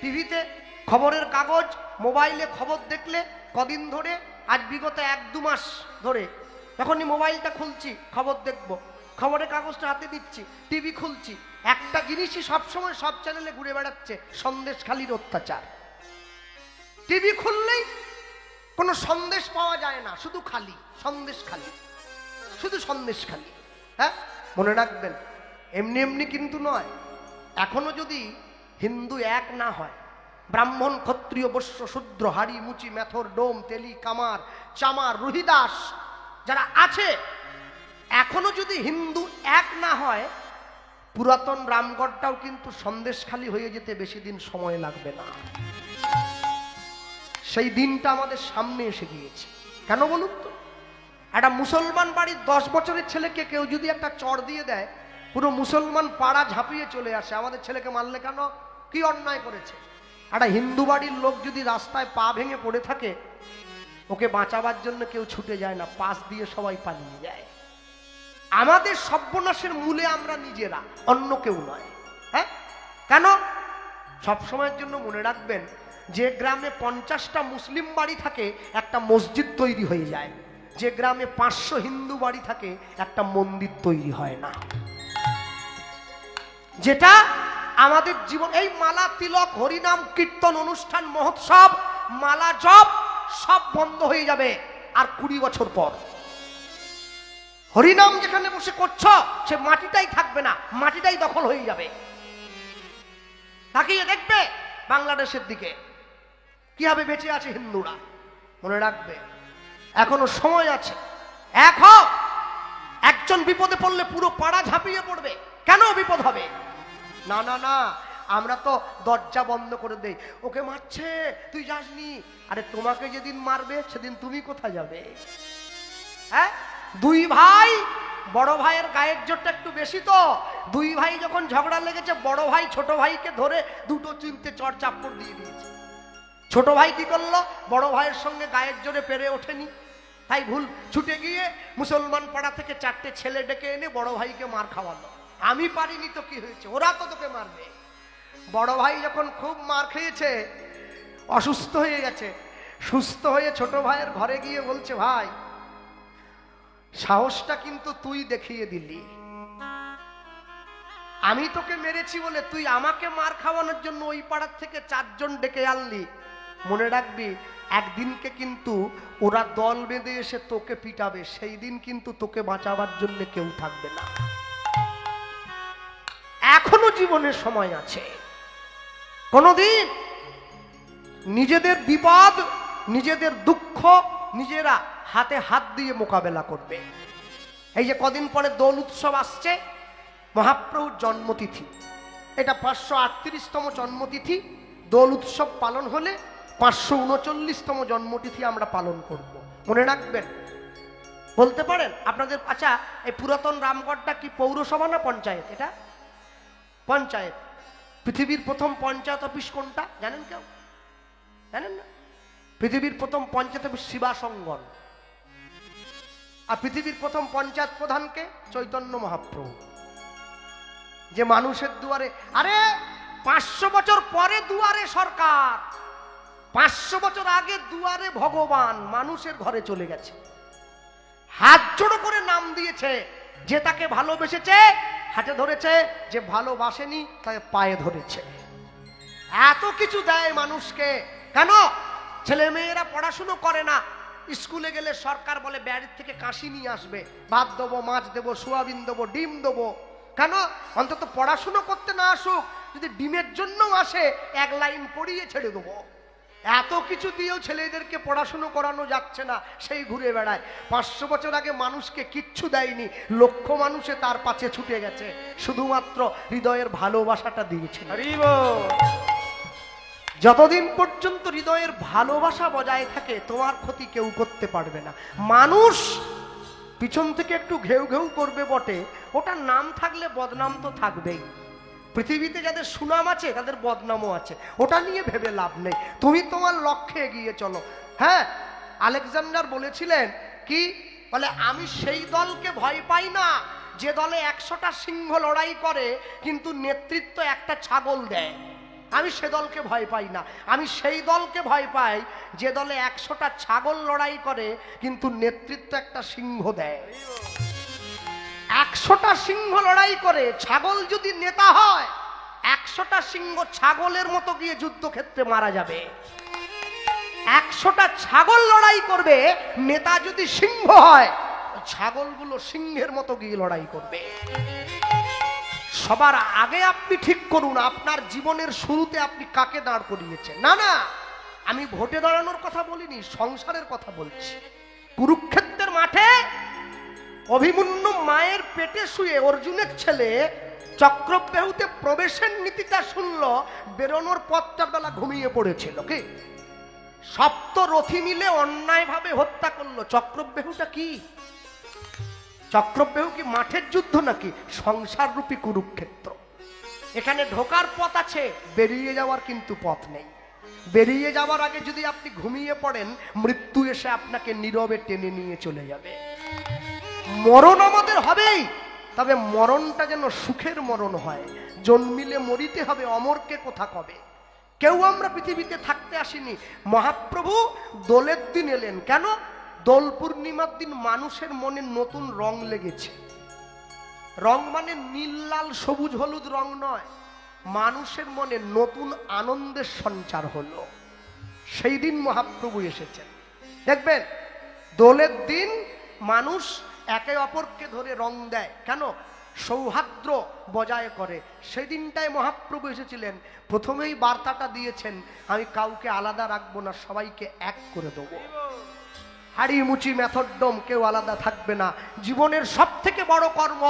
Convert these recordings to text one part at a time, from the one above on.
টিভিতে খবরের কাগজ, মোবাইলে খবর দেখলে কদিন ধরে, আজ বিগত 1-2 মাস ধরে যখনই মোবাইলটা খুলছি খবর দেখবো, খবরের কাগজটা হাতে দিচ্ছি, টিভি খুলছি, একটা জিনিসই সবসময় সব চ্যানেলে ঘুরে বেড়াচ্ছে, সন্দেশখালির অত্যাচার। টিভি খুললেই কোনো সন্দেশ পাওয়া যায় না, শুধু খালি সন্দেশখালি, শুধু সন্দেশখালি। হ্যাঁ, মনে রাখবেন, এমনি এমনি কিন্তু নয়। এখনো যদি হিন্দু এক না হয়, ব্রাহ্মণ, ক্ষত্রিয়, বৈশ্য, শূদ্র, হাড়ি, মুচি, মেথর, ডোম, তেলি, কামার, চামার, রুহিদাস যারা আছে, এখনো যদি হিন্দু এক না হয়, পুরাতন রামগড়টাও কিন্তু সন্দেশখালি হয়ে যেতে বেশি দিন সময় লাগবে না। সেই দিনটা আমাদের সামনে এসে গিয়েছে। কেন বলুন তো? একটা মুসলমান বাড়ির 10 বছরের ছেলেকে কেউ যদি একটা চড় দিয়ে দেয়, পুরো মুসলমান পাড়া ঝাঁপিয়ে চলে আসে, আমাদের ছেলেকে মারলে কেন, কি অন্যায় করেছে। একটা হিন্দু বাড়ির লোক যদি রাস্তায় পা ভেঙে পড়ে থাকে, ওকে বাঁচাবার জন্য কেউ ছুটে যায় না, পাশ দিয়ে সবাই পালিয়ে যায়। আমাদের সর্বনাশের মূলে আমরা নিজেরা, অন্য কেউ নয়। হ্যাঁ, কেন? সবসময়ের জন্য মনে রাখবেন, যে গ্রামে 50টা মুসলিম বাড়ি থাকে একটা মসজিদ তৈরি হয়ে যায়, যে গ্রামে 500 হিন্দু বাড়ি থাকে একটা মন্দির তৈরি হয় না। যেটা আমাদের জীবন, এই মালা, তিলক, হরিনাম, কীর্তন, অনুষ্ঠান, মহোৎসব, মালা জপ সব বন্ধ হয়ে যাবে আর 20 বছর পর। হরিনাম যেখানে বসে করছ, সে মাটিটাই থাকবে না, মাটিটাই দখল হয়ে যাবে। তাকিয়ে দেখবে বাংলাদেশের দিকে কিভাবে বেঁচে আছে হিন্দুরা। মনে রাখবে, এখনো সময় আছে। এখন একজন বিপদে পড়লে পুরো পাড়া ঝাঁপিয়ে পড়বে। কেন বিপদ হবে? না না না, আমরা তো দরজা বন্ধ করে দেই, ওকে মারছে তুই যাসনি। আরে তোমাকে যেদিন মারবে সেদিন তুমি কোথায় যাবে? হ্যাঁ, 2 ভাই, বড় ভাইয়ের গায়ের জোরটা একটু বেশি, তো 2 ভাই যখন ঝগড়া লেগেছে, বড় ভাই ছোট ভাইকে ধরে 2-3টে চড় চাপড় দিয়ে দিয়েছে। ছোট ভাই কি করলো? বড় ভাইয়ের সঙ্গে গায়ের জোরে পেরে ওঠেনি, তাই ভুল ছুটে গিয়ে মুসলমান পাড়া থেকে 4টে ছেলে ডেকে এনে বড় ভাইকে মার খাওয়ালো। আমি পারিনি তো কি হয়েছে, ওরা তো তোকে মারবে। বড় ভাই যখন খুব মার খেয়েছে, অসুস্থ হয়ে গেছে, সুস্থ হয়ে ছোট ভাইয়ের ঘরে গিয়ে বলছে, ভাই সাহসটা কিন্তু তুই দেখিয়ে দিলি, আমি তোকে মেরেছি বলে তুই আমাকে মার খাওয়ানোর জন্য ওই পাড়ার থেকে 4 জন ডেকে আনলি। মনে রাখবি, একদিনকে কিন্তু ওরা দল বেঁধে এসে তোকে পিটাবে, সেই দিন কিন্তু তোকে বাঁচাবার জন্য কেউ থাকবে না। এখনো জীবনের সময় আছে। কোনদিন নিজেদের বিপদ, নিজেদের দুঃখ নিজেরা হাতে হাত দিয়ে মোকাবেলা করবে। এই যে কদিন পরে দোল উৎসব আসছে, মহাপ্রভুর জন্মতিথি, এটা 538তম জন্মতিথি। দোল উৎসব পালন হলে 539তম জন্মতিথি আমরা পালন করব। মনে রাখবেন। বলতে পারেন আপনাদের, আচ্ছা এই পুরাতন রামগড়টা কি পৌরসভা না পঞ্চায়েত? এটা পঞ্চায়েত। পৃথিবীর প্রথম পঞ্চায়েত অফিস কোনটা জানেন কেউ? জানেন না? পৃথিবীর প্রথম পঞ্চায়েত অফিস শিবাসঙ্গন। আর পৃথিবীর প্রথম পঞ্চায়েত প্রধানকে? চৈতন্য মহাপ্রভু। যে মানুষের দুয়ারে, আরে 500 বছর পরে দুয়ারে সরকার, 500 বছর আগে দুয়ারে ভগবান মানুষের ঘরে চলে গেছে, হাত জোড়ো করে নাম দিয়েছে। যে তাকে ভালোবেসেছে হাতে ধরেছে, যে ভালোবাসেনি তাকে পায়ে ধরেছে। এত কিছু দেয় মানুষকে। কেন? ছেলে মেয়েরা পড়াশুনো করে না, স্কুলে গেলে সরকার বলে বাড়ির থেকে কাশি নিয়ে আসবে, ভাত দেবো, মাছ দেবো, সোয়াবিন দেবো, ডিম দেবো। কেন? অন্তত পড়াশুনো করতে না আসুক, যদি ডিমের জন্য আসে 1 লাইন পড়িয়ে ছেড়ে দেবো। এত কিছু দিয়েও ছেলেদেরকে পড়াশুনো করানো যাচ্ছে না, সেই ঘুরে বেড়ায়। 500 বছর আগে মানুষকে কিচ্ছু দেয়নি, লক্ষ মানুষে তার পাশে ছুটে গেছে, শুধুমাত্র হৃদয়ের ভালোবাসাটা দিয়েছে। যতদিন পর্যন্ত হৃদয়ের ভালোবাসা বজায় থাকে, তোমার ক্ষতি কেউ করতে পারবে না। মানুষ পিছন থেকে একটু ঘেউ ঘেউ করবে বটে, ওটার নাম থাকলে বদনাম তো থাকবেই। পৃথিবীতে যাদের সুনাম আছে তাদের বদনামও আছে, ওটা নিয়ে ভেবে লাভ নেই। তুমি তোমার লক্ষ্যে এগিয়ে চলো। হ্যাঁ, আলেকজান্ডার বলেছিলেন কি, বলে আমি সেই দলকে ভয় পাই না যে দলে 100টা সিংহ লড়াই করে কিন্তু নেতৃত্ব একটা ছাগল দেয়। আমি সে দলকে ভয় পাই না। আমি সেই দলকে ভয় পাই যে দলে 100টা ছাগল লড়াই করে কিন্তু নেতৃত্ব একটা সিংহ দেয়। 100টা সিংহ লড়াই করে, ছাগল যদি নেতা হয় 100টা সিংহ ছাগলের মতো গিয়ে যুদ্ধক্ষেত্রে মারা যাবে। 100টা ছাগল লড়াই করবে, নেতা যদি সিংহ হয় ছাগলগুলো সিংহের মতো গিয়ে লড়াই করবে। সবার আগে আপনি ঠিক করুন আপনার জীবনের শুরুতে আপনি কাকে দাঁড় করিয়েছেন। না না, আমি ভোটে দাঁড়ানোর কথা বলিনি, সংসারের কথা বলছি। কুরুক্ষেত্রের মাঠে অভিমন্যু মায়ের পেটে শুয়ে অর্জুনের ছেলে চক্রব্যূহতে প্রবেশের নীতিটা শুনল, বেরোনোর পথটা বেলা ঘুমিয়ে পড়েছিল। কি সপ্তরথী মিলে অন্যায়ভাবে হত্যা করলো। চক্রব্যূহটা কি? চক্রব্যূহ কি মাঠের যুদ্ধ নাকি? সংসার রূপী কুরুক্ষেত্র। এখানে ঢোকার পথ আছে, বেরিয়ে যাওয়ার কিন্তু পথ নেই। বেরিয়ে যাওয়ার আগে যদি আপনি ঘুমিয়ে পড়েন, মৃত্যু এসে আপনাকে নীরবে টেনে নিয়ে চলে যাবে। মরণ আমাদের হবেই, তবে মরণটা যেন সুখের মরণ হয়। জন্মিলে মরিতে হবে, অমরকে কোথা কবে। কেউ আমরা পৃথিবীতে থাকতে আসিনি। মহাপ্রভু দোলের দিন এলেন কেন? দোল পূর্ণিমার দিন মানুষের মনে নতুন রং লেগেছে। রং মানে নীল লাল সবুজ হলুদ রং নয়, মানুষের মনে নতুন আনন্দের সঞ্চার হলো। সেই দিন মহাপ্রভু এসেছেন। দেখবেন দোলের দিন মানুষ একে অপরকে ধরে রং দেয় কেন? সৌহার্দ্য বজায় করে। সেই দিনটায় মহাপ্রভু এসেছিলেন। প্রথমেই বার্তাটা দিয়েছেন, আমি কাউকে আলাদা রাখবো না, সবাইকে এক করে দেবো। হাড়ি মুচি মেথডম, কেউ আলাদা থাকবে না। জীবনের সব থেকে বড় কর্ম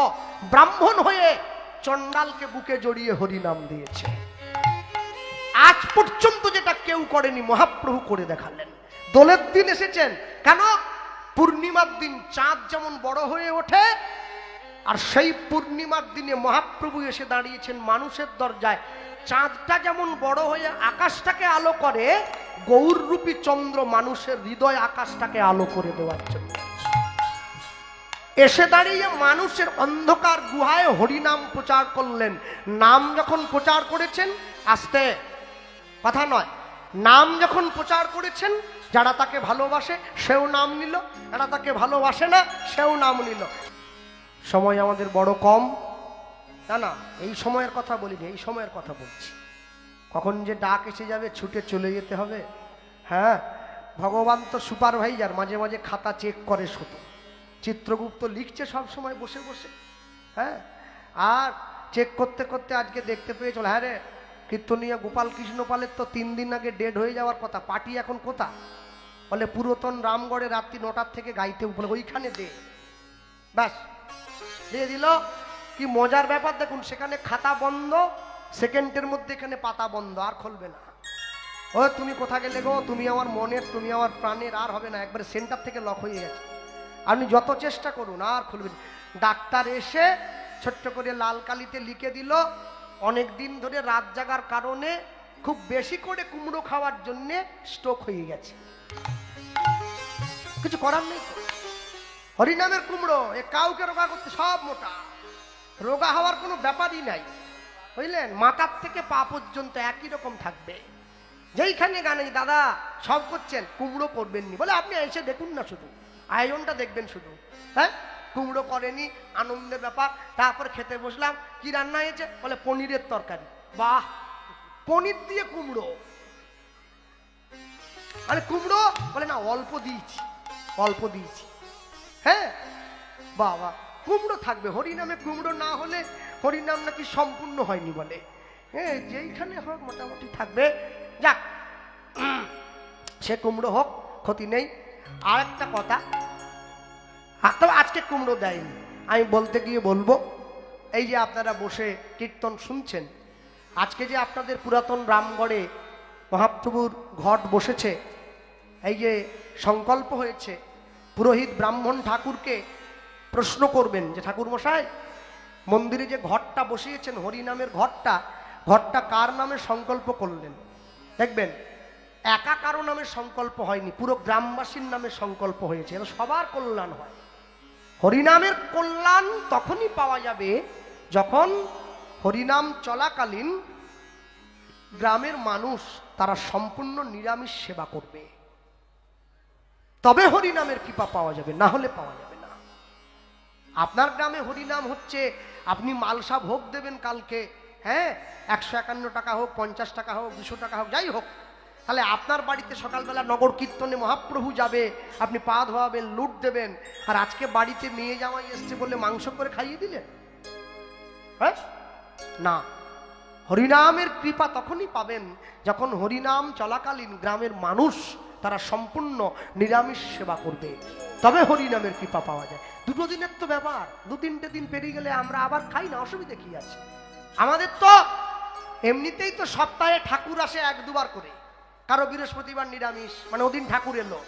ব্রাহ্মণ হয়ে চণ্ডালকে বুকে জড়িয়ে হরিনাম দিয়েছে। আজ পর্যন্ত যেটা কেউ করেনি মহাপ্রভু করে দেখালেন। দোলের দিন এসেছেন কেন? পূর্ণিমার দিন চাঁদ যেমন বড় হয়ে ওঠে, আর সেই পূর্ণিমার দিনে মহাপ্রভু এসে দাঁড়িয়েছেন মানুষের দরজায়। চাঁদটা যেমন বড় হয়ে আকাশটাকে আলো করে, গৌররূপী চন্দ্র মানুষের হৃদয় আকাশটাকে আলো করে দেওয়ার জন্য এসে দাঁড়িয়ে মানুষের অন্ধকার গুহায় হরিনাম প্রচার করলেন। নাম যখন প্রচার করেছেন, আস্তে কথা নয়, নাম যখন প্রচার করেছেন, যারা তাকে ভালোবাসে সেও নাম নিল, যারা তাকে ভালোবাসে না সেও নাম নিল। সময় আমাদের বড় কম। না না, এই সময়ের কথা বলিনি, এই সময়ের কথা বলছি। কখন যে ডাক এসে যাবে ছুটে চলে যেতে হবে। হ্যাঁ, ভগবান তো সুপারভাইজার, মাঝে মাঝে খাতা চেক করে শুধু। চিত্রগুপ্ত লিখছে সব সময় বসে বসে। হ্যাঁ, আর চেক করতে করতে আজকে দেখতে পেয়ে চলে, হ্যাঁ রে কীর্তনিয়া গোপাল কৃষ্ণ পালের তো 3 দিন আগে ডেড হয়ে যাওয়ার কথা, পার্টি এখন কোথা? বলে পুরাতন রামগড়ে রাত্রি 9টার থেকে গাইতে, বলে ওইখানে দে। ব্যাস দিয়ে দিল। কি মজার ব্যাপার দেখুন, সেখানে খাতা বন্ধ, সেকেন্ডের মধ্যে এখানে পাতা বন্ধ, আর খুলবে না। ও তুমি কোথা গেলে গো, তুমি আমার মনের, তুমি আমার প্রাণের, আর হবে না, একবারে সেন্টার থেকে লক হয়ে গেছে। আপনি যত চেষ্টা করুন আর খুলবেন। ডাক্তার এসে ছোট্ট করে লাল কালিতে লিখে দিল, অনেক দিন ধরে রাত জাগার কারণে খুব বেশি করে কুমড়ো খাওয়ার জন্যে স্ট্রোক হয়ে গেছে। কিছু করার নেই। হরিনামের কুমড়ো এ কাউকে রোগা করতে, সব মোটা, রোগা হওয়ার কোনো ব্যাপারই নাই। বুঝলেন, মাথার থেকে পা পর্যন্ত একই রকম থাকবে। যেইখানে গানে দাদা সব করছেন, কুমড়ো করবেননি, বলে আপনি এসে দেখুন না, শুধু আয়োজনটা দেখবেন শুধু। হ্যাঁ, কুমড়ো করেনি, আনন্দের ব্যাপার। তারপর খেতে বসলাম, কি রান্না হয়েছে? বলে পনিরের তরকারি। বাহ, পনির দিয়ে কুমড়ো? আরে কুমড়ো? বলে না অল্প দিয়েছি, অল্প দিয়েছি। হ্যাঁ বাবা, কুমড়ো থাকবে, হরিনামে কুমড়ো না হলে হরিনাম নাকি সম্পূর্ণ হয়নি বলে। হ্যাঁ, যেইখানে হোক মোটামুটি থাকবে। যাক, সে কুমড়ো হোক, ক্ষতি নেই। আর একটা কথা, তবে আজকে কুমড়ো দেয়নি, আমি বলতে গিয়ে বলবো, এই যে আপনারা বসে কীর্তন শুনছেন, আজকে যে আপনাদের পুরাতন রামগড়ে মহাপ্রভুর ঘট বসেছে, এই যে সংকল্প হয়েছে, পুরোহিত ব্রাহ্মণ ঠাকুরকে প্রশ্ন করবেন যে ঠাকুর মশাই, মন্দিরে যে ঘটটা বসিয়েছেন হরিনামের ঘটটা, ঘটটা কার নামে সংকল্প করলেন? দেখবেন একা কারো নামে সংকল্প হয়নি, পুরো গ্রামবাসীর নামে সংকল্প হয়েছে। এটা সবার কল্যাণ হয়। হরিনামের কল্যাণ তখনই পাওয়া যাবে যখন হরিনাম চলাকালীন গ্রামের মানুষ তারা সম্পূর্ণ নিরামিষ সেবা করবে, তবে হরিনামের কৃপা পাওয়া যাবে, না হলে পাওয়া যাবে না। আপনার গ্রামে হরিনাম হচ্ছে, আপনি মালসা ভোগ দেবেন কালকে, হ্যাঁ, 151 টাকা হোক, 50 টাকা হোক, 200 টাকা হোক, যাই হোক, তাহলে আপনার বাড়িতে সকালবেলা নগর কীর্তনে মহাপ্রভু যাবে, আপনি পা ধোয়াবেন, লুট দেবেন, আর আজকে বাড়িতে মেয়ে জামাই এসছে বলে মাংস করে খাইয়ে দিলেন? হ্যাঁ, না। হরিনামের কৃপা তখনই পাবেন যখন হরিনাম চলাকালীন গ্রামের মানুষ তারা সম্পূর্ণ নিরামিষ সেবা করবে, তবে হরিনামের কৃপা পাওয়া যায়। 2 দিনের তো ব্যাপার, 2-3টে দিন পেরিয়ে গেলে আমরা আবার খাই না, অসুবিধা কি আছে? আমাদের তো এমনিতেই তো সপ্তাহে ঠাকুর আসে 1-2 বার করে, কারো বৃহস্পতিবার নিরামিষ মানে ওদিন ঠাকুর এলো,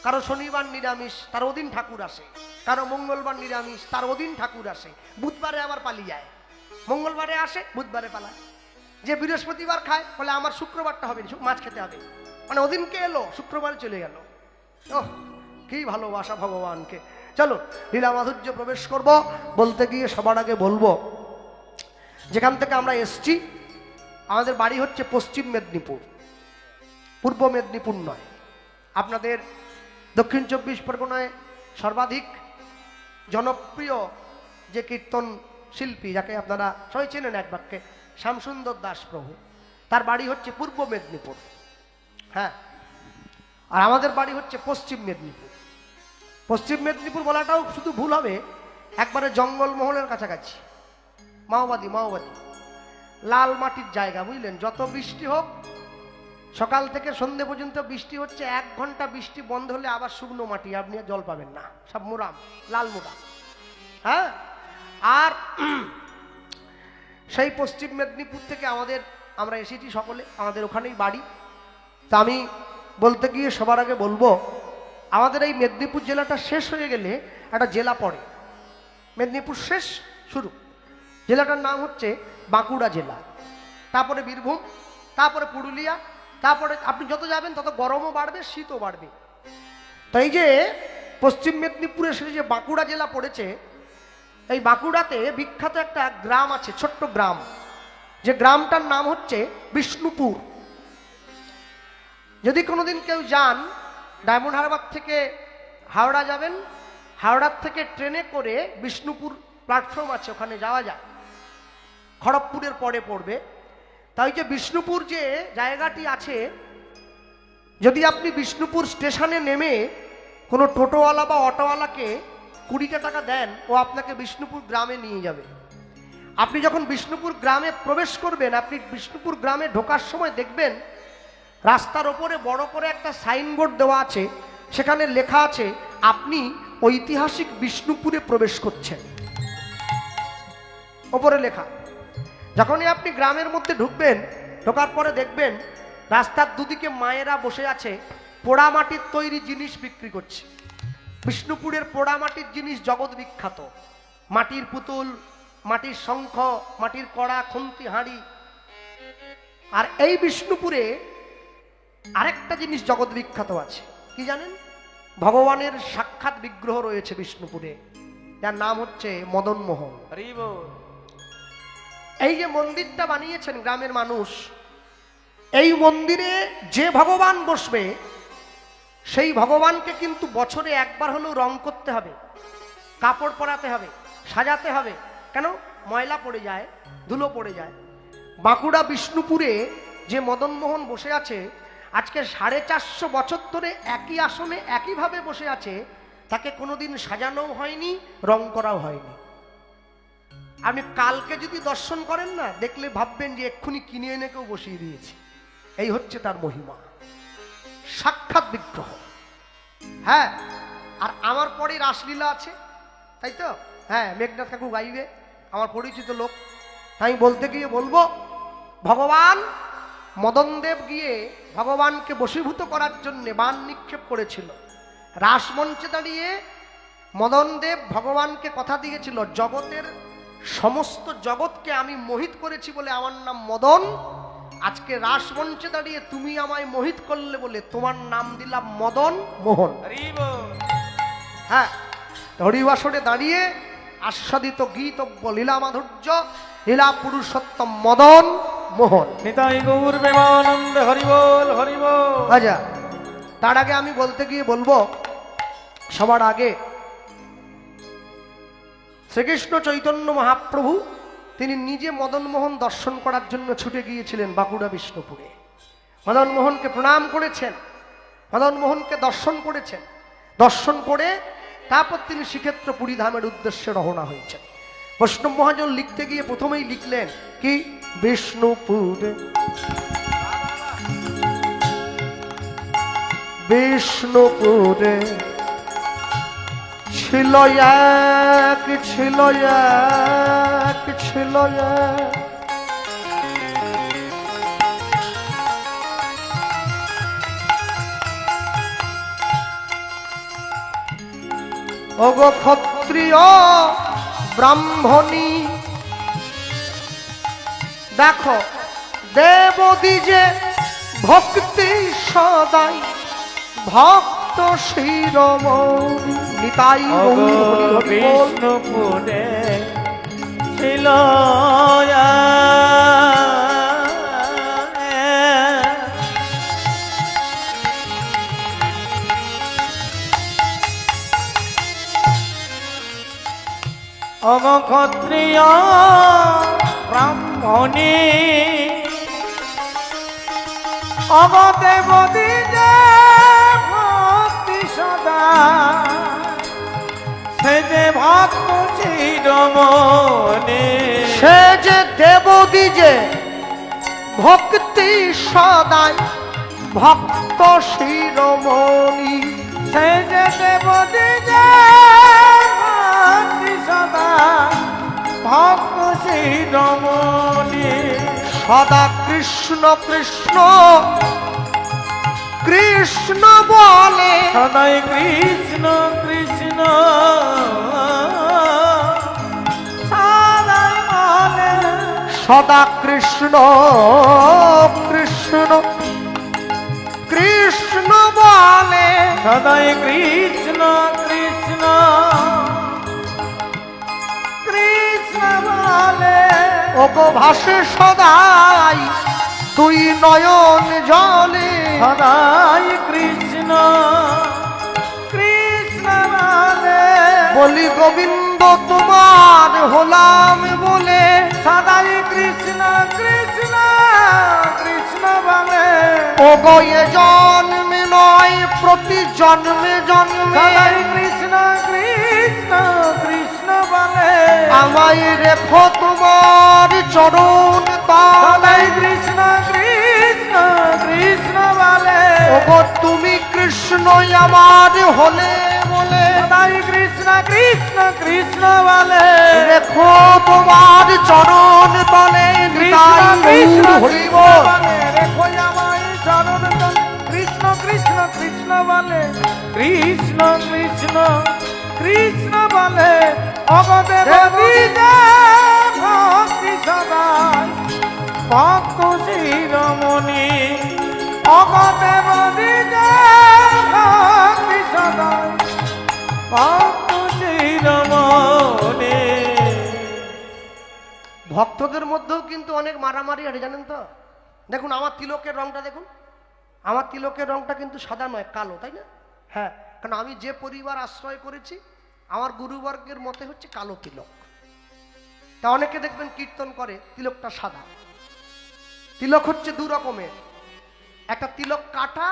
কারো শনিবার নিরামিষ তার ওদিন ঠাকুর আসে, কারো মঙ্গলবার নিরামিষ তার ওদিন ঠাকুর আসে, বুধবারে আবার পালিয়ে যায়, মঙ্গলবারে আসে বুধবারে পালায়। যে বৃহস্পতিবার খায় বলে আমার শুক্রবারটা হবে, মাছ খেতে হবে, মানে ওদিনকে এলো শুক্রবারে চলে গেল। ওহ, কি ভালোবাসা ভগবানকে। চলো লীলা মাধুর্য প্রবেশ করব। বলতে গিয়ে সবার আগে বলবো, যেখান থেকে আমরা এসছি আমাদের বাড়ি হচ্ছে পশ্চিম মেদিনীপুর, পূর্ব মেদিনীপুর নয়। আপনাদের দক্ষিণ 24 পরগনায় সর্বাধিক জনপ্রিয় যে কীর্তন শিল্পী, যাকে আপনারা সবাই চেনেন এক বাক্যে, শ্যামসুন্দর দাস প্রভু, তার বাড়ি হচ্ছে পূর্ব মেদিনীপুর, হ্যাঁ, আর আমাদের বাড়ি হচ্ছে পশ্চিম মেদিনীপুর। পশ্চিম মেদিনীপুর বলাটাও শুধু ভুল হবে, একবারে জঙ্গলমহলের কাছাকাছি, মাওবাদী লাল মাটির জায়গা, বুঝলেন? যত বৃষ্টি হোক, সকাল থেকে সন্ধ্যে পর্যন্ত বৃষ্টি হচ্ছে, 1 ঘন্টা বৃষ্টি বন্ধ হলে আবার শুকনো মাটি, আপনি জল পাবেন না, সব মুরাম, লাল মুরাম। হ্যাঁ, আর সেই পশ্চিম মেদিনীপুর থেকে আমরা এসেছি সকলে, আমাদের ওখানেই বাড়ি। তা আমি বলতে গিয়ে সবার আগে বলবো, আমাদের এই মেদিনীপুর জেলাটা শেষ হয়ে গেলে একটা জেলা পড়ে, মেদিনীপুর শেষ শুরু, জেলাটার নাম হচ্ছে বাঁকুড়া জেলা, তারপরে বীরভূম, তারপরে পুরুলিয়া, তারপরে আপনি যত যাবেন তত গরমও বাড়বে, শীতও বাড়বে। তাই যে পশ্চিম মেদিনীপুরে এসে যে বাঁকুড়া জেলা পড়েছে, এই বাঁকুড়াতে বিখ্যাত একটা গ্রাম আছে, ছোট্ট গ্রাম, যে গ্রামটার নাম হচ্ছে বিষ্ণুপুর। যদি কোনোদিন কেউ যান, ডায়মন্ড হারবার থেকে হাওড়া যাবেন, হাওড়ার থেকে ট্রেনে করে বিষ্ণুপুর প্ল্যাটফর্ম আছে, ওখানে যাওয়া যায়, খড়গপুরের পরে পড়বে। তাই যে বিষ্ণুপুর যে জায়গাটি আছে, যদি আপনি বিষ্ণুপুর স্টেশনে নেমে কোনো টোটোওয়ালা বা অটোওয়ালাকে 20 টাকা দেন, ও আপনাকে বিষ্ণুপুর গ্রামে নিয়ে যাবে। আপনি যখন বিষ্ণুপুর গ্রামে প্রবেশ করবেন, আপনি বিষ্ণুপুর গ্রামে ঢোকার সময় দেখবেন রাস্তার ওপরে বড় করে একটা সাইনবোর্ড দেওয়া আছে, সেখানে লেখা আছে আপনি ঐতিহাসিক বিষ্ণুপুরে প্রবেশ করছেন, ওপরে লেখা। যখনই আপনি গ্রামের মধ্যে ঢুকবেন, ঢোকার পরে দেখবেন রাস্তার দুদিকে মায়েরা বসে আছে, পোড়া মাটির তৈরি জিনিস বিক্রি করছে। বিষ্ণুপুরের পোড়া মাটির জিনিস জগৎ বিখ্যাত, মাটির পুতুল, মাটির শঙ্খ, মাটির কড়া, খুন্তি, হাঁড়ি। আর এই বিষ্ণুপুরে আরেকটা জিনিস জগৎ বিখ্যাত আছে, কি জানেন? ভগবানের সাক্ষাৎ বিগ্রহ রয়েছে বিষ্ণুপুরে, যার নাম হচ্ছে মদন মোহন। এই যে মন্দিরটা বানিয়েছেন গ্রামের মানুষ, এই মন্দিরে যে ভগবান বসবে, সেই ভগবানকে কিন্তু বছরে একবার হলেও রং করতে হবে, কাপড় পরাতে হবে, সাজাতে হবে। কেন? ময়লা পড়ে যায়, ধুলো পড়ে যায়। বাঁকুড়া বিষ্ণুপুরে যে মদন মোহন বসে আছে, আজকে 450 বছর ধরে একই আসনে একইভাবে বসে আছে, তাকে কোনোদিন সাজানোও হয়নি, রং করাও হয়নি। আপনি কালকে যদি দর্শন করেন না, দেখলে ভাববেন যে এক্ষুনি কিনে এনে কেউ বসিয়ে দিয়েছে। এই হচ্ছে তার মহিমা, সাক্ষাৎ বিগ্রহ। হ্যাঁ, আর আমার পরে রাসলীলা আছে, তাই তো? হ্যাঁ, মেঘনাথ কাকু গাইবে, আমার পরিচিত লোক। আমি বলতে গিয়ে বলবো, ভগবান মদনদেব গিয়ে ভগবানকে বশীভূত করার জন্য বাণ নিক্ষেপ করেছিল। রাসমঞ্চে দাঁড়িয়ে মদনদেব ভগবানকে কথা দিয়েছিল, জগতের সমস্ত জগৎকে আমি মোহিত করেছি বলে আমার নাম মদন। আজকে রাসমঞ্চে দাঁড়িয়ে তুমি আমায় মোহিত করলে বলে তোমার নাম দিলাম মদন মোহন। হ্যাঁ, হরিবাসরে দাঁড়িয়ে আস্বাদিত গীতব্য লীলা মাধুর্য, লীলা পুরুষোত্তম মদন মোহন। নিতাই গৌর প্রেমানন্দ, হরি বল হরি বল। আচ্ছা, তার আগে আমি বলতে গিয়ে বলবো, সবার আগে শ্রীকৃষ্ণ চৈতন্য মহাপ্রভু তিনি নিজে মদন মোহন দর্শন করার জন্য ছুটে গিয়েছিলেন বাঁকুড়া বিষ্ণুপুরে। মদন মোহনকে প্রণাম করেছেন, মদন মোহনকে দর্শন করেছেন। দর্শন করে তারপর তিনি শ্রীক্ষেত্র পুরী ধামের উদ্দেশ্যে রওনা হয়েছেন। বৈষ্ণব মহাজন লিখতে গিয়ে প্রথমেই লিখলেন কি, বিষ্ণুপুরে বিষ্ণুপুরে ছিল এক, ছিল এক, ছিল এক ওগো ক্ষত্রিয় ব্রাহ্মণী। দেখো দেবদ্বিজে ভক্তি সদাই ভক্ত শিরোমণি। নিতাই গৌর হরি হরি বল। বিষ্ণুপুরে ছিল অগ ক্ষত্রিয় ব্রাহ্মণী, অগ দেবদ্বিজে ভক্তি সদা, সে যে ভক্ত শিরোমণি। সে যে দেবদ্বিজে ভক্তি সদাই ভক্ত শিরোমণি। সে যে দেবদ্বিজে ভক্তি সদা ভক্ত শিরোমণি। সদা কৃষ্ণ কৃষ্ণ কৃষ্ণ বলে, সদাই কৃষ্ণ কৃষ্ণ সদাই বলে। সদা কৃষ্ণ কৃষ্ণ কৃষ্ণ বলে, সদাই কৃষ্ণ কৃষ্ণ কৃষ্ণ বলে। ওগো ভাসে সদাই তুই নয়ন জলে। সদাই কৃষ্ণ কৃষ্ণ বলে। বলি গোবিন্দ তোমার হলাম বলে। সদাই কৃষ্ণ কৃষ্ণ কৃষ্ণ বলে। ওগো এ জন্মে নয় প্রতি জন্মে জন্মে সদাই কৃষ্ণ কৃষ্ণ কৃষ্ণ বলে। আমায় রেখো তোমার চরণ তলে। সদাই কৃষ্ণ কৃষ্ণ কৃষ্ণ বলে। ওগো তুমি কৃষ্ণ আমার হলে বলে। সদাই কৃষ্ণ কৃষ্ণ কৃষ্ণ বলে। রেখো তোমার চরণ তলে। কৃষ্ণ কৃষ্ণ হরি কৃষ্ণ বল। বলে। রেখো আমায় চরণ তলে। কৃষ্ণ কৃষ্ণ কৃষ্ণ বলে। কৃষ্ণ কৃষ্ণ কৃষ্ণ বলে। অগদেবদ্বিজে ভক্তি সদাই ভক্ত শিরোমণি। অগদেবদ্বিজে ভক্তি সদাই ভক্ত শিরোমণি। ভক্তদের মধ্যেও কিন্তু অনেক মারামারি আছে জানেন তো। দেখুন আমার তিলকের রংটা দেখুন, আমার তিলকের রংটা কিন্তু সাদা নয়, কালো, তাই না? হ্যাঁ, কারণ আমি যে পরিবার আশ্রয় করেছি আমার গুরুবর্গের মতে হচ্ছে কালো তিলক। তা অনেকে দেখবেন কীর্তন করে তিলকটা সাদা। তিলক হচ্ছে দু রকমের, একটা তিলক কাটা,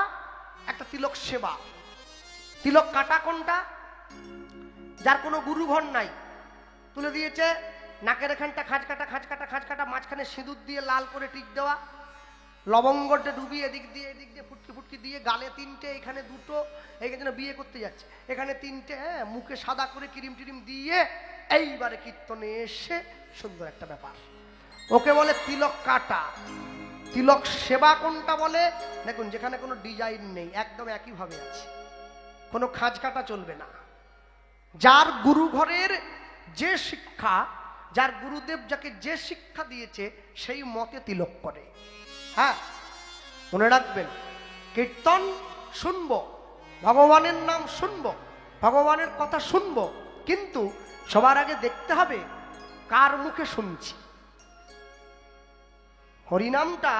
একটা তিলক সেবা। তিলক কাটা কোনটা? যার কোনো গুরুঘর নাই, তুলে দিয়েছে নাকের এখানটা খাঁজ কাটা খাঁজ কাটা খাঁজ কাটা, মাঝখানে সিঁদুর দিয়ে লাল করে টিক দেওয়া, লবঙ্গটা ডুবিয়ে এদিক দিয়ে ফুটকি ফুটকি দিয়ে, গালে তিনটে, এখানে দুটো, এখানে বিয়ে করতে যাচ্ছে, এখানে তিনটে, মুখে সাদা করে ক্রিম টিরিম দিয়ে এইবারে কীর্তনে এসে সুন্দর একটা ব্যাপার। ওকে বলে তিলক কাটা। তিলক সেবা কোনটা বলে? দেখুন যেখানে কোনো ডিজাইন নেই, একদম একইভাবে আছে, কোনো খাঁজ কাটা চলবে না। যার গুরু ঘরের যে শিক্ষা, যার গুরুদেব যাকে যে শিক্ষা দিয়েছে সেই মতে তিলক করে। হ্যাঁ, মনে রাখবেন, কীর্তন শুনবো, ভগবানের নাম শুনবো, ভগবানের কথা শুনবো, কিন্তু সবার আগে দেখতে হবে কার মুখে শুনছি। হরিনামটা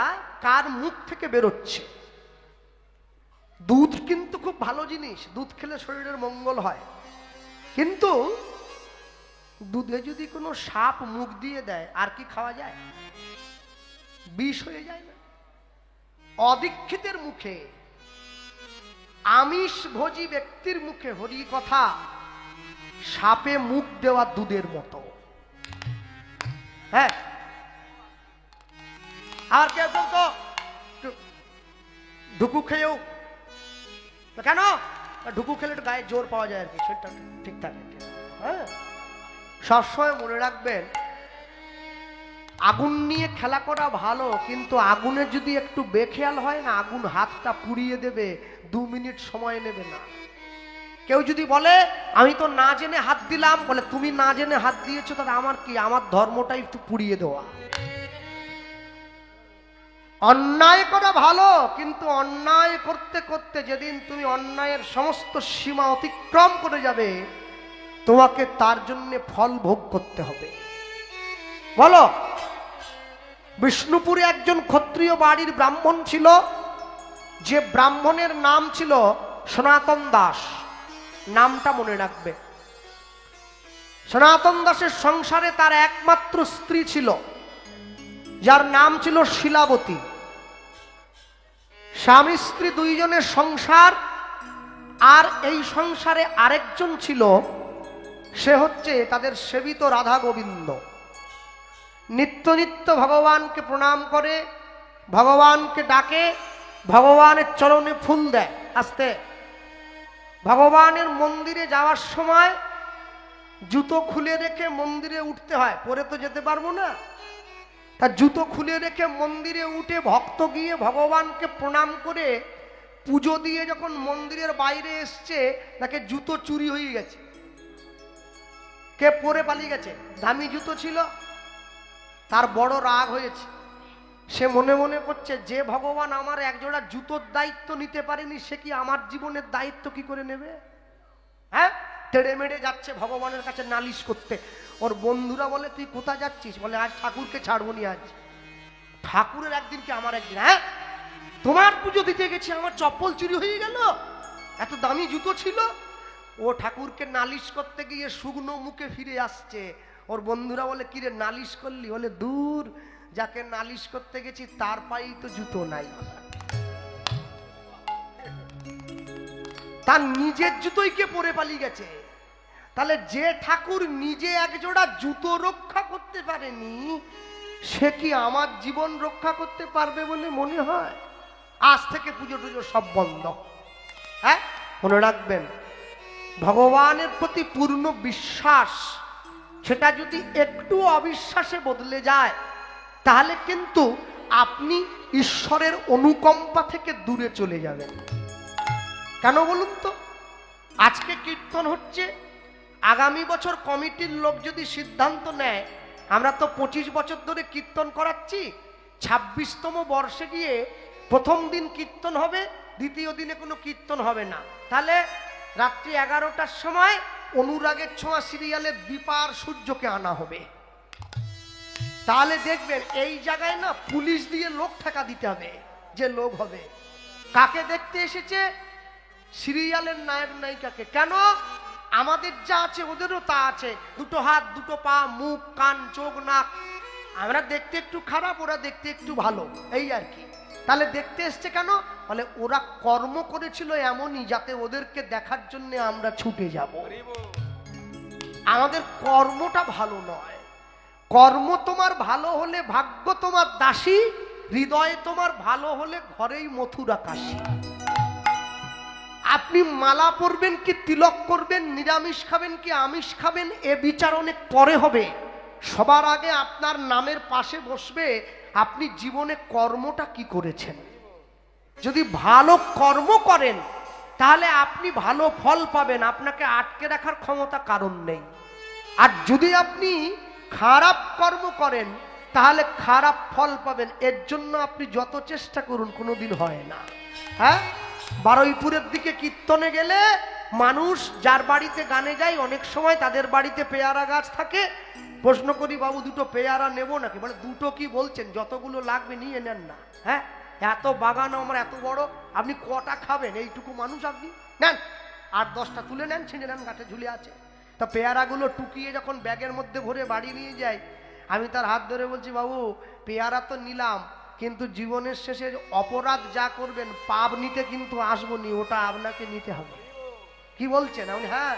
কার মুখ থেকে বেরোচ্ছে। দুধ কিন্তু খুব ভালো জিনিস, দুধ খেলে শরীরের মঙ্গল হয়, কিন্তু দুধে যদি কোনো সাপ মুখ দিয়ে দেয় আর কি খাওয়া যায়? বিষ হয়ে যায় না? অদীক্ষিতের মুখে, আমিষ ভোজী ব্যক্তির মুখে হরি কথা সাপে মুখ দেওয়া দুধের মতো। হ্যাঁ, আর কেউ কেউ তো ঢুকু খেয়েও, কেন ঢুকু খেলে একটু গায়ে জোর পাওয়া যায় আর কি, সেটা ঠিক থাকে। হ্যাঁ, সবসময় মনে রাখবেন আগুন নিয়ে খেলা করা ভালো, কিন্তু আগুনের যদি একটু বেখেয়াল হয় না, আগুন হাতটা পুড়িয়ে দেবে, 2 মিনিট সময় নেবে না। কেউ যদি বলে আমি তো না জেনে হাত দিলাম, বলে তুমি না জেনে হাত দিয়েছো তাহলে আমার কি, আমার ধর্মটাই একটু পুড়িয়ে দেওয়া। অন্যায় করা ভালো, কিন্তু অন্যায় করতে করতে যেদিন তুমি অন্যায়ের সমস্ত সীমা অতিক্রম করে যাবে, তোমাকে তার জন্য ফল ভোগ করতে হবে। বলো, বিষ্ণুপুরে একজন ক্ষত্রিয় বাড়ির ব্রাহ্মণ ছিল, যে ব্রাহ্মণের নাম ছিল সনাতন দাস। নামটা মনে রাখবে। সনাতন দাসের সংসারে তার একমাত্র স্ত্রী ছিল, যার নাম ছিল শিলাবতী। স্বামী স্ত্রী 2 জনের সংসার, আর এই সংসারে আরেকজন ছিল, সে হচ্ছে তাদের সেবিত রাধা গোবিন্দ। নিত্য নিত্য ভগবানকে প্রণাম করে, ভগবানকে ডাকে, ভগবানের চরণে ফুল দেয়। আস্তে ভগবানের মন্দিরে যাওয়ার সময় জুতো খুলে রেখে মন্দিরে উঠতে হয়, পরে তো যেতে পারবো না। তা জুতো খুলে রেখে মন্দিরে উঠে ভক্ত গিয়ে ভগবানকে প্রণাম করে পুজো দিয়ে যখন মন্দিরের বাইরে এসছে, তাকে জুতো চুরি হয়ে গেছে। কে পরে পালিয়ে গেছে, দামি জুতো ছিল। তার বড় রাগ হয়েছে। সে মনে মনে করছে, যে ভগবান আমার একজোড়া জুতোর দায়িত্ব নিতে পারেনি, সে কি আমার জীবনের দায়িত্ব কি করে নেবে? হ্যাঁ, তেড়ে মেড়ে যাচ্ছে ভগবানের কাছে নালিশ করতে। ওর বন্ধুরা বলে, তুই কোথায় যাচ্ছিস? বলে, আজ ঠাকুরকে ছাড়বো নি। আজ ঠাকুরের একদিন কি আমার একদিন? হ্যাঁ, তোমার পুজো দিতে গেছি, আমার চপ্পল চুরি হয়ে গেল, এত দামি জুতো ছিল। ও ঠাকুরকে নালিশ করতে গিয়ে শুকনো মুখে ফিরে আসছে। ওর বন্ধুরা বলে, কিরে নালিশ করলি? বলে, দূর, যাকে নালিশ করতে গেছি তার পায়েই তো জুতো নাই। তার নিজের জুতোই কে পরে পালিয়ে গেছে। তাহলে যে ঠাকুর নিজে একজোড়া জুতো রক্ষা করতে পারেনি, সে কি আমার জীবন রক্ষা করতে পারবে বলে মনে হয়? আজ থেকে পুজো টুজো সব বন্ধ। হ্যাঁ, মনে রাখবেন, ভগবানের প্রতি পূর্ণ বিশ্বাস, সেটা যদি একটু অবিশ্বাসে বদলে যায়, তাহলে কিন্তু আপনি ঈশ্বরের অনুকম্পা থেকে দূরে চলে যাবেন। কেন বলুন তো? আজকে কীর্তন হচ্ছে, আগামী বছর কমিটির লোক যদি সিদ্ধান্ত নেয়, আমরা তো 25 বছর ধরে কীর্তন করাচ্ছি, 26তম বর্ষে গিয়ে প্রথম দিন কীর্তন হবে, দ্বিতীয় দিনে কোনো কীর্তন হবে না। তাহলে রাত্রি 11টার সময় অনুরাগের ছোঁয়া সিরিয়ালের দীপা আর সূর্যকে আনা হবে। তাহলে দেখবেন এই জায়গায় না পুলিশ দিয়ে লোক ঠেকা দিতে হবে, যে লোক হবে। কাকে দেখতে এসেছে? সিরিয়ালের নায়ক নায়িকাকে। কেন? আমাদের যা আছে ওদেরও তা আছে, 2 হাত 2 পা, মুখ কান চোখ নাক। আমরা দেখতে একটু খারাপ, ওরা দেখতে একটু ভালো, এই আর কি। তাহলে দেখতে এসছে কেন? বলে ওরা কর্ম করেছিল এমনই, যাতে ওদেরকে দেখার জন্য আমরা ছুটে যাব। আমাদের কর্মটা ভালো নয়। কর্ম তোমার ভালো হলে ভাগ্য তোমার দাসী, হৃদয় তোমার ভালো হলে ঘরেই মথুরা কাশী। আপনি মালা পরবেন কি তিলক করবেন, নিরামিষ খাবেন কি আমিষ খাবেন, এ বিচার অনেক পরে হবে। সবার আগে আপনার নামের পাশে বসবে আপনি জীবনে কর্মটা কি করেছেন। যদি ভালো কর্ম করেন তাহলে আপনি ভালো ফল পাবেন, আপনাকে আটকে রাখার ক্ষমতা কারণ নেই। আর যদি আপনি খারাপ কর্ম করেন তাহলে খারাপ ফল পাবেন। এর জন্য আপনি যত চেষ্টা করুন কোনোদিন হয় না। হ্যাঁ, বারুইপুরের দিকে কীর্তনে গেলে মানুষ যার বাড়িতে গানে যায়, অনেক সময় তাদের বাড়িতে পেয়ারা গাছ থাকে, প্রশ্ন করি, বাবু দুটো পেয়ারা নেবো নাকি? বলে দুটো কি বলছেন, যতগুলো লাগবে নিয়ে নেন না। হ্যাঁ, এত বাগান আমার এত বড়, আপনি কটা খাবেন? এইটুকু মানুষ আপনি নেন, 8-10টা তুলে নেন, ছিঁড়ে নেন, গাছে ঝুলে আছে। তা পেয়ারাগুলো টুকিয়ে যখন ব্যাগের মধ্যে ভরে বাড়ি নিয়ে যাই, আমি তার হাত ধরে বলছি, বাবু পেয়ারা তো নিলাম, কিন্তু জীবনের শেষে অপরাধ যা করবেন পাপ নিতে কিন্তু আসবো নি, ওটা আপনাকে নিতে হবে। কি বলছেন আপনি? হ্যাঁ,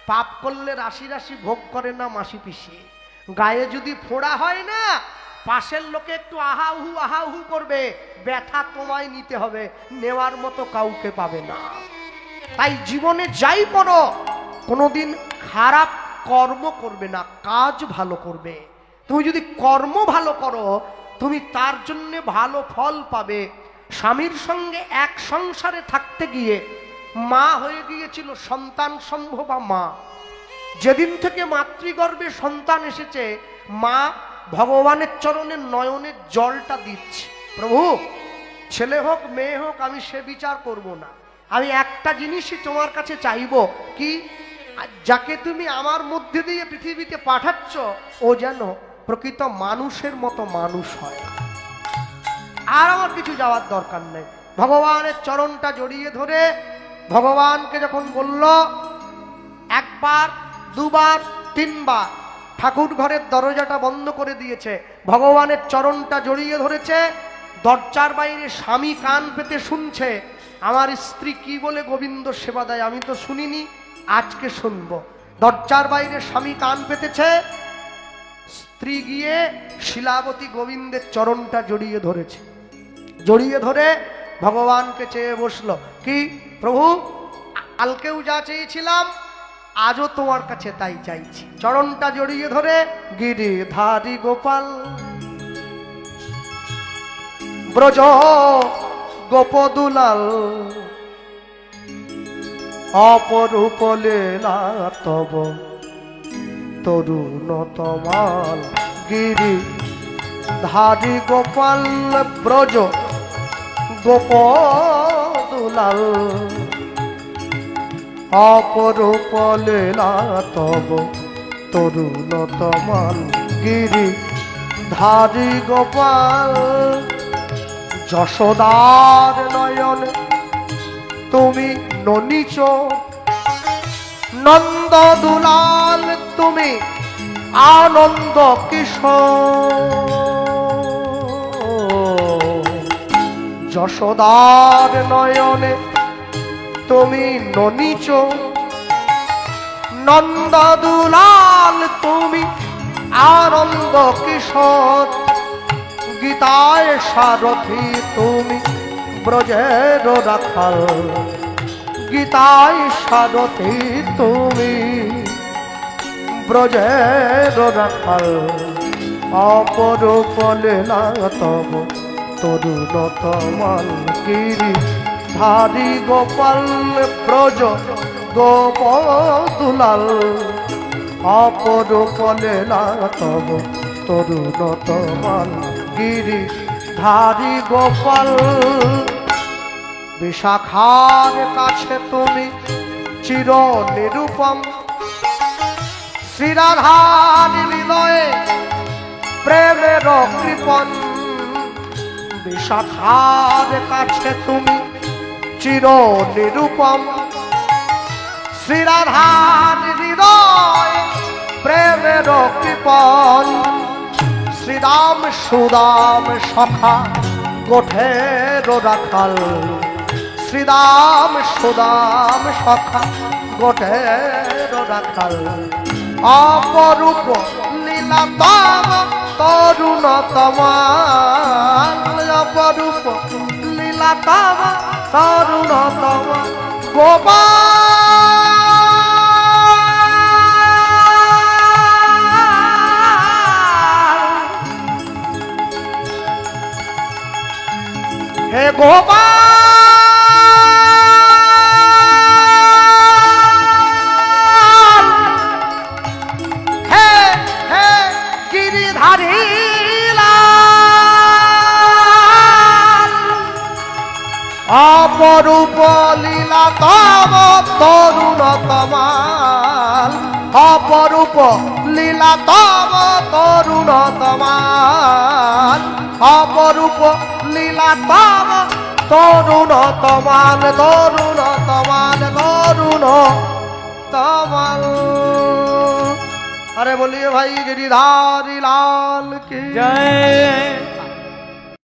পাপ করলে রাশি রাশি ভোগ করে না মাসি পিসি। গায়ে যদি ফোড়া হয় না, পাশের লোকে একটু আহাহু করবে, ব্যথা তোমায় নিতে হবে, নেওয়ার মতো কাউকে পাবে না। তাই জীবনে যাই করো, কোনোদিন খারাপ কর্ম করবে না, কাজ ভালো করবে। তুমি যদি কর্ম ভালো করো, তুমি তার জন্য ভালো ফল পাবে। স্বামীর সঙ্গে এক সংসারে থাকতে গিয়ে মা হয়ে গিয়েছিল সন্তান সম্ভবা মা। যেদিন থেকে মাতৃগর্ভে সন্তান এসেছে, মা ভগবানের চরণে নয়নের জলটা দিচ্ছে, প্রভু ছেলে হোক মেয়ে হোক আমি সে বিচার করব না, আমি একটা জিনিসই তোমার কাছে চাইব, কি যাকে তুমি আমার মধ্যে দিয়ে পৃথিবীতে পাঠাচ্ছ ও যেন প্রকৃত মানুষের মতো মানুষ হয়। আর আমার কিছু যাওয়ার দরকার নেই। ভগবানের চরণটা জড়িয়ে ধরে ভগবানকে যখন বলল, একবার দুবার তিনবার ঠাকুর ঘরের দরজাটা বন্ধ করে দিয়েছে, ভগবানের চরণটা জড়িয়ে ধরেছে। দরজার বাইরে স্বামী কান পেতে শুনছে, আমার স্ত্রী কি বলে গোবিন্দ সেবা দেয় আমি তো শুনিনি, আজকে শুনবো। দরজার বাইরে স্বামী কান পেতেছে, স্ত্রী গিয়ে শিলাবতী গোবিন্দের চরণটা জড়িয়ে ধরেছে। জড়িয়ে ধরে ভগবানকে চেয়ে বসলো, কি প্রভু কালকেও যা চেয়েছিলাম আজও তোমার কাছে তাই চাইছি। চরণটা জড়িয়ে ধরে, গিরিধারী গোপাল ব্রজ গোপদুলাল অপরূপ লীলা তব তরুণ তমাল। গিরিধারী গোপাল ব্রজ গোপদুলাল অপরূপ লীলা তব তরুণ তমাল। গিরিধারী গোপাল যশোদার নয়ন তুমি ননিচ, নন্দ দুলাল তুমি আনন্দ কিশোর। যশোদার নয়নে তুমি ননিচ, নন্দ দুলাল তুমি আনন্দ কিশোর। গীতায় সারথি তুমি ব্রজের রাখাল, গীতায় সারথি তুমি ব্রজের রাখাল। অপরূপ লীলা তব তরুণ তমাল। গিরিধারী গোপাল ব্রজ গোপদুলাল অপরূপ লীলা তব তরুণ তমাল। গিরিধারী গোপাল বিশাখার কাছে তুমি চির নিরূপম। শ্রীরাধার হৃদয়ে প্রেমের কৃপণ। বিশাখার কাছে তুমি চির নিরূপম। শ্রীরাধার হৃদয়ে প্রেমের কৃপণ। শ্রীরাম সুদাম সখা গোঠের রাখাল। শ্রীরাম সুদাম সখা গোঠের রাখাল। অপরূপ লীলা তব তরুণ তমাল। অপরূপ লীলা তব তরুণ তমাল। গোপাল হে গোপাল, হে হে গিরিধারী লাল। অপরূপ লীলা তব তরুণ তমাল। অপরূপ লীলা তব তরুণ তমাল অপরূপ লীলা তব তরুণ তমাল তরুণ তমাল তরুণ তমাল। अरे बोलिए भाई गिरिधारी लाल की जय।